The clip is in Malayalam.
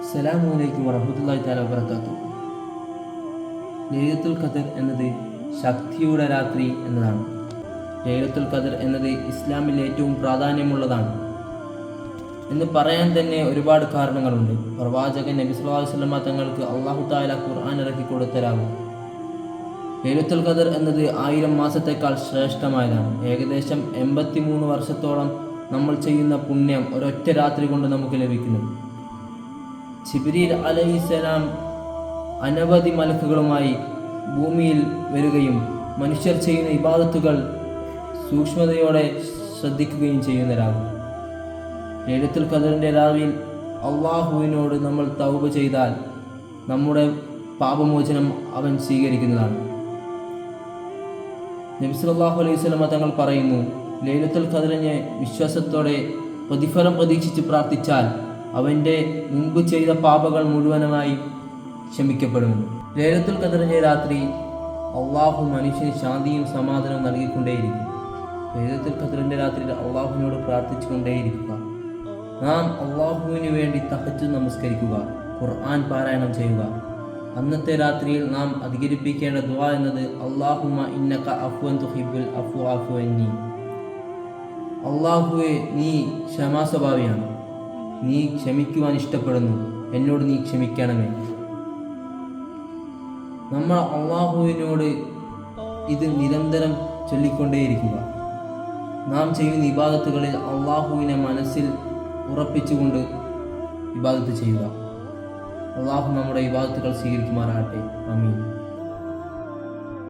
അസ്സലാമു അലൈക്കും വറഹ്മത്തുള്ളാഹി തആല വബറകാതുഹു. ലൈലത്തുൽ ഖദർ എന്നത് ശക്തിയുടെ രാത്രി എന്നതാണ്. ലൈലത്തുൽ ഖദർ എന്നത് ഇസ്ലാമിൽ ഏറ്റവും പ്രാധാന്യമുള്ളതാണ് എന്ന് പറയാൻ തന്നെ ഒരുപാട് കാരണങ്ങളുണ്ട്. പ്രവാചകൻ നബി സല്ലല്ലാഹു അലൈഹി വസല്ലം തങ്ങൾക്ക് അല്ലാഹു തആല ഖുർആൻ ഇറക്കി കൊടുത്തരാവും. ലൈലത്തുൽ ഖദർ എന്നത് 1000 മാസത്തേക്കാൾ ശ്രേഷ്ഠമായതാണ്. ഏകദേശം 83 വർഷത്തോളം നമ്മൾ ചെയ്യുന്ന പുണ്യം ഒരൊറ്റ രാത്രി കൊണ്ട് നമുക്ക് ലഭിക്കുന്നു. ജിബ്രീൽ അലൈഹിസ്സലാം അനവധി മലക്കുകളുമായി ഭൂമിയിൽ വരികയും മനുഷ്യർ ചെയ്യുന്ന ഇബാദത്തുകൾ സൂക്ഷ്മതയോടെ ശ്രദ്ധിക്കുകയും ചെയ്യുന്നവരാകും. ലൈലത്തുൽ ഖദറിൻ്റെ രാവിൽ അള്ളാഹുവിനോട് നമ്മൾ തൗബ ചെയ്താൽ നമ്മുടെ പാപമോചനം അവൻ സ്വീകരിക്കുന്നതാണ്. നബി സല്ലല്ലാഹു അലൈഹി വസല്ലം തങ്ങൾ പറയുന്നു, ലൈലത്തുൽ ഖദറിനെ വിശ്വാസത്തോടെ പ്രതിഫലം പ്രതീക്ഷിച്ച് പ്രാർത്ഥിച്ചാൽ അവൻ്റെ മുമ്പ് ചെയ്ത പാപങ്ങൾ മുഴുവനുമായി ക്ഷമിക്കപ്പെടുന്നു. ലൈലത്തുൽ ഖദറിൻ്റെ രാത്രി അള്ളാഹു മനുഷ്യന് ശാന്തിയും സമാധാനവും നൽകിക്കൊണ്ടേയിരിക്കും. ലൈലത്തുൽ ഖദറിൻ്റെ രാത്രിയിൽ അള്ളാഹുവിനോട് പ്രാർത്ഥിച്ചു കൊണ്ടേയിരിക്കുക. നാം അള്ളാഹുവിന് വേണ്ടി തഹജ്ജുദ് നമസ്കരിക്കുക, ഖുർആൻ പാരായണം ചെയ്യുക. അന്നത്തെ രാത്രിയിൽ നാം അധികരിപ്പിക്കേണ്ട ദുആ എന്നത് അല്ലാഹുമ്മ ഇന്നക അഫ്വൻ തുഹിബ്ബുൽ അഫ്വ അഫ്വ അന്നി. അള്ളാഹുവെ, നീ ക്ഷമാസ്വഭാവിയാണ്, നീ ക്ഷമിക്കുവാൻ ഇഷ്ടപ്പെടുന്നു, എന്നോട് നീ ക്ഷമിക്കണമേ. നമ്മൾ അള്ളാഹുവിനോട് ഇത് നിരന്തരം ചൊല്ലിക്കൊണ്ടേയിരിക്കുക. നാം ചെയ്യുന്ന ഇബാദത്തുകളിൽ അള്ളാഹുവിനെ മനസ്സിൽ ഉറപ്പിച്ചുകൊണ്ട് ഇബാദത്ത് ചെയ്യുക. അള്ളാഹു നമ്മുടെ ഇബാദത്തുകൾ സ്വീകരിക്കുമാറാകട്ടെ. ആമീൻ.